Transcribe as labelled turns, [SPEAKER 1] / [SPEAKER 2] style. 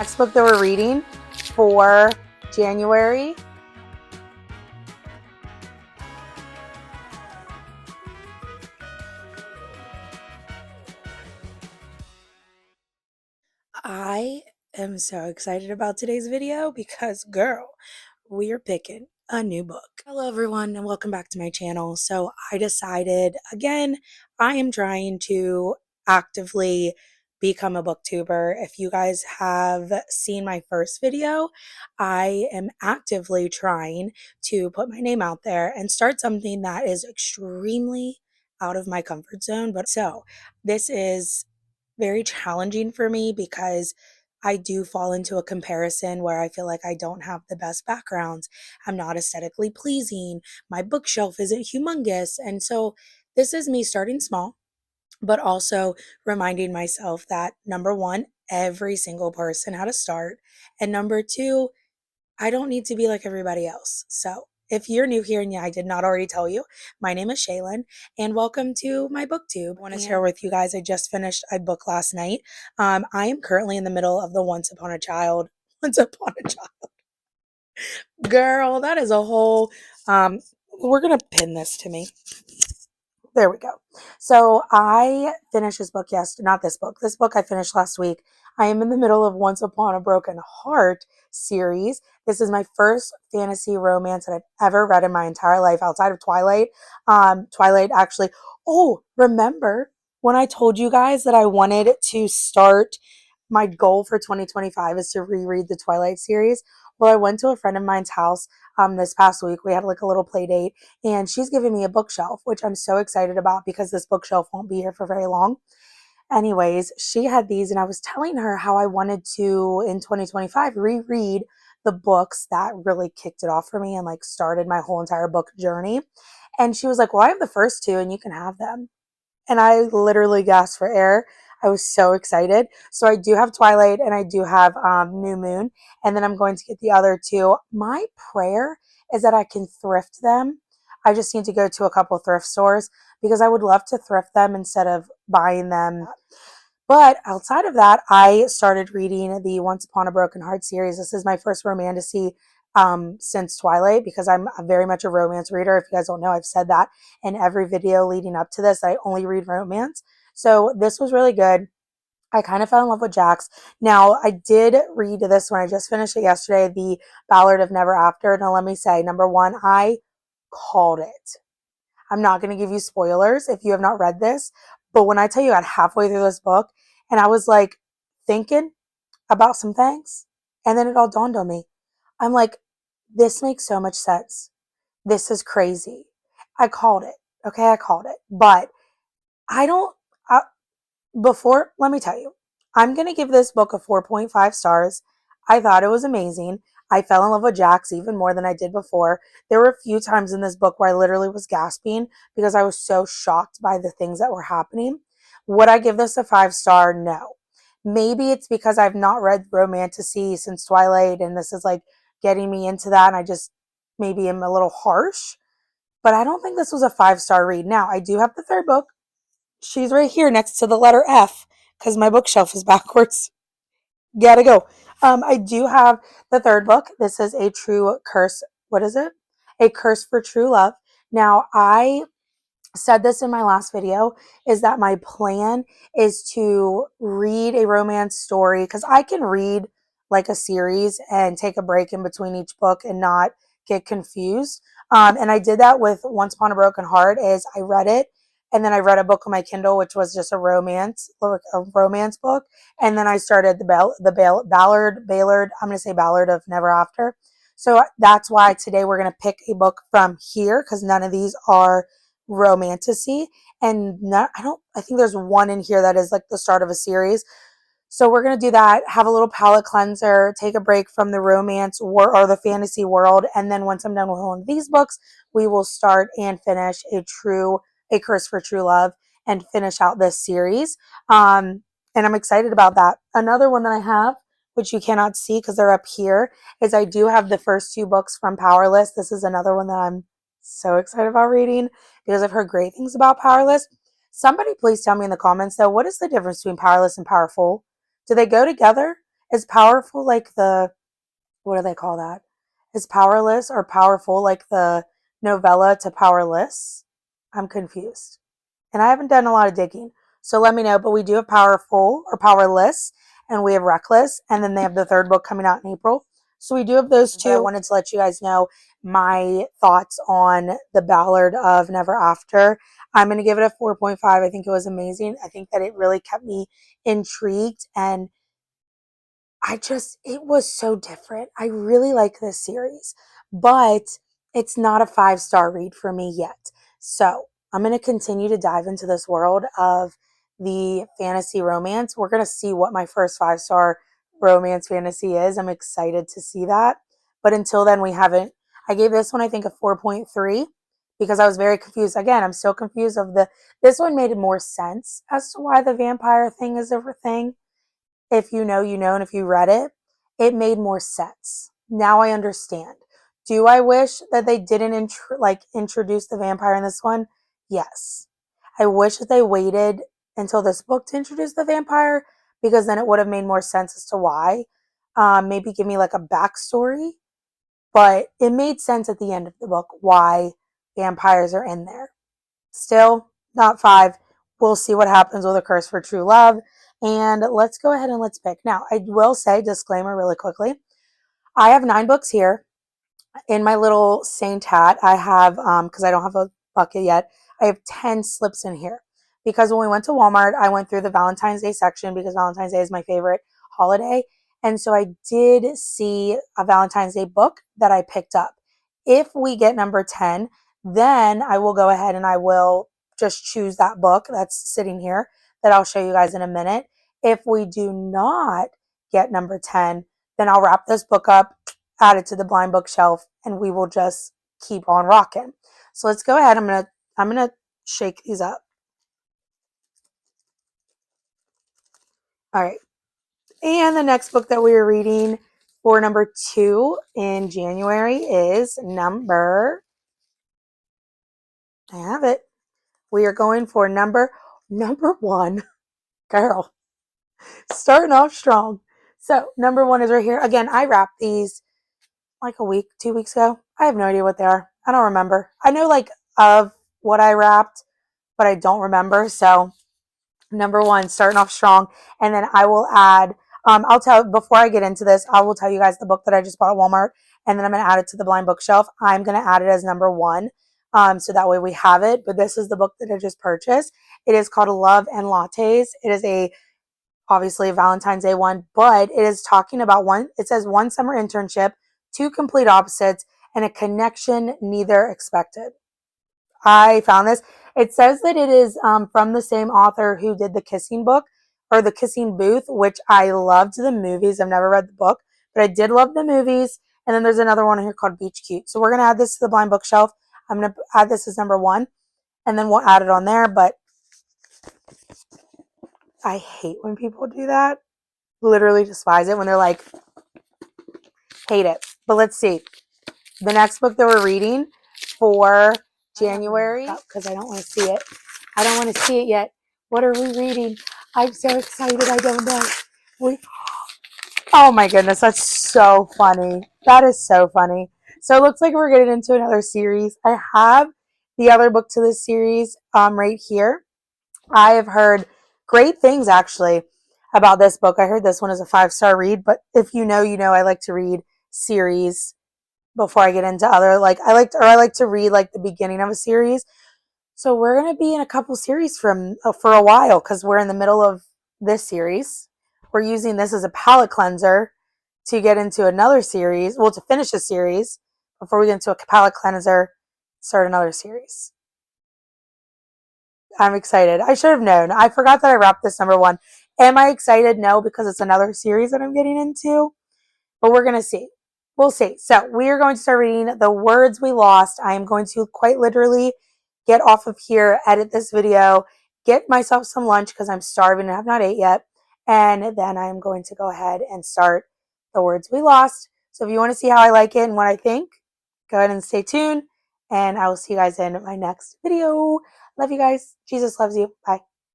[SPEAKER 1] Next book that we're reading for January I am so excited about today's video because, girl, we are picking a new book. Hello, everyone, and welcome back to my channel. So, I decided again, I am trying to actively become a booktuber. If you guys have seen my first video, I am actively trying to put my name out there and start something that is extremely out of my comfort zone. This is very challenging for me because I do fall into a comparison where I feel like I don't have the best backgrounds. I'm not aesthetically pleasing. My bookshelf isn't humongous. And so this is me starting small, but also reminding myself that number one, every single person had a start. And number two, I don't need to be like everybody else. So, if you're new here and I did not already tell you, my name is Shaylin and welcome to my booktube. I want to share with you guys, I just finished a book last night. I am currently in the middle of the Once Upon a Child. Once Upon a Child. Girl, that is a whole, we're going to pin this to me. There we go. So I finished this book yesterday, not this book. This book I finished last week. I am in the middle of Once Upon a Broken Heart series. This is my first fantasy romance that I've ever read in my entire life outside of Twilight. Twilight actually. Oh, remember when I told you guys that I wanted to start my goal for 2025 is to reread the Twilight series? Well, I went to a friend of mine's house this past week. We had like a little play date and she's giving me a bookshelf, which I'm so excited about because this bookshelf won't be here for very long. Anyways, she had these and I was telling her how I wanted to, in 2025, reread the books that really kicked it off for me and like started my whole entire book journey. And she was like, well, I have the first two and you can have them. And I literally gasped for air. I was so excited. So I do have Twilight and I do have New Moon. And then I'm going to get the other two. My prayer is that I can thrift them. I just need to go to a couple thrift stores because I would love to thrift them instead of buying them. But outside of that, I started reading the Once Upon a Broken Heart series. This is my first romantasy since Twilight because I'm very much a romance reader. If you guys don't know, I've said that in every video leading up to this. I only read romance. So this was really good. I kind of fell in love with Jax. Now, I did read this when I just finished it yesterday, the Ballad of Never After. Now, let me say, number one, I called it. I'm not going to give you spoilers if you have not read this, but when I tell you I got halfway through this book and I was like thinking about some things, and then it all dawned on me. I'm like, this makes so much sense. This is crazy. I called it. Okay, I called it. But I don't, I, before, let me tell you, I'm going to give this book a 4.5 stars. I thought it was amazing. I fell in love with Jax even more than I did before. There were a few times in this book where I literally was gasping because I was so shocked by the things that were happening. Would I give this a 5-star? No. Maybe it's because I've not read romantasy since Twilight and this is like getting me into that and I just maybe am a little harsh. But I don't think this was a 5-star read. Now, I do have the third book. She's right here next to the letter F because my bookshelf is backwards. Gotta go. I do have the third book. This is A True Curse. What is it? A Curse for True Love. Now, I said this in my last video, is that my plan is to read a romance story because I can read like a series and take a break in between each book and not get confused. And I did that with Once Upon a Broken Heart. Is I read it and then I read a book on my Kindle, which was just a romance book. And then I started Ballard. I'm going to say Ballad of Never After. So that's why today we're going to pick a book from here because none of these are romantasy and not, I think there's one in here that is like the start of a series. So we're going to do that, have a little palate cleanser, take a break from the romance or the fantasy world, and then once I'm done with one of these books, we will start and finish A Curse for True Love and finish out this series. And I'm excited about that. Another one that I have, which you cannot see because they're up here, is I do have the first two books from Powerless. This is another one that I'm so excited about reading because I've heard great things about Powerless. Somebody please tell me in the comments though, what is the difference between Powerless and Powerful? Do they go together? Is powerful like the, what do they call that? Is powerless or powerful like the novella to powerless? I'm confused. And I haven't done a lot of digging. So let me know. But we do have powerful or powerless, and we have reckless. And then they have the third book coming out in April. So we do have those two. But I wanted to let you guys know my thoughts on The Ballad of Never After. I'm going to give it a 4.5. I think it was amazing. I think that it really kept me intrigued, and it was so different. I really like this series, but it's not a 5-star read for me yet. So I'm going to continue to dive into this world of the fantasy romance. We're going to see what my first 5-star romance fantasy is. I'm excited to see that. But until then, we haven't. I gave this one, I think, a 4.3 because I was very confused. Again, I'm still confused this one made more sense as to why the vampire thing is a thing. If you know, you know, and if you read it, it made more sense. Now I understand. Do I wish that they didn't introduce the vampire in this one? Yes. I wish that they waited until this book to introduce the vampire, because then it would have made more sense as to why. Maybe give me like a backstory, but it made sense at the end of the book why vampires are in there. Still, not 5. We'll see what happens with A Curse for True Love. And let's go ahead and let's pick. Now, I will say, disclaimer really quickly, I have 9 books here in my little Saint hat. I have, because I don't have a bucket yet, I have 10 slips in here. Because when we went to Walmart, I went through the Valentine's Day section because Valentine's Day is my favorite holiday. And so I did see a Valentine's Day book that I picked up. If we get number 10, then I will go ahead and I will just choose that book that's sitting here that I'll show you guys in a minute. If we do not get number 10, then I'll wrap this book up, add it to the blind bookshelf, and we will just keep on rocking. So let's go ahead. I'm gonna shake these up. All right. And the next book that we are reading for number 2 in January is number, I have it. We are going for number 1. Girl, starting off strong. So number 1 is right here. Again, I wrapped these like a week, 2 weeks ago. I have no idea what they are. I don't remember. I know like of what I wrapped, but I don't remember. So number 1, starting off strong. And then I will add, before I get into this, I will tell you guys the book that I just bought at Walmart, and then I'm going to add it to the blind bookshelf. I'm going to add it as number 1. So that way we have it. But this is the book that I just purchased. It is called Love and Lattes. It is obviously a Valentine's Day one, but it is talking about it says one summer internship, 2 complete opposites, and a connection neither expected. I found this. It says that it is from the same author who did The Kissing Book, or The Kissing Booth, which I loved the movies. I've never read the book, but I did love the movies. And then there's another one here called Beach Cute. So we're going to add this to the blind bookshelf. I'm going to add this as number 1, and then we'll add it on there. But I hate when people do that. Literally despise it when they're like, hate it. But let's see. The next book that we're reading for January, because I don't want to see it. I don't want to see it yet. What are we reading? I'm so excited. I don't know. Oh my goodness, that's so funny. That is so funny. So it looks like we're getting into another series. I have the other book to this series right here. I have heard great things actually about this book. I heard this one is a 5-star read, but if you know, you know, I like to read series before I get into other, I like to read like the beginning of a series. So we're going to be in a couple series for a while, because we're in the middle of this series. We're using this as a palate cleanser to get into another series, well, to finish a series before we get into a palate cleanser, start another series. I'm excited. I should have known. I forgot that I wrapped this number 1. Am I excited? No, because it's another series that I'm getting into, but we're going to see. We'll see. So we are going to start reading The Words We Lost. I am going to quite literally get off of here, edit this video, get myself some lunch because I'm starving and have not ate yet. And then I'm going to go ahead and start The Words We Lost. So if you want to see how I like it and what I think, go ahead and stay tuned. And I will see you guys in my next video. Love you guys. Jesus loves you. Bye.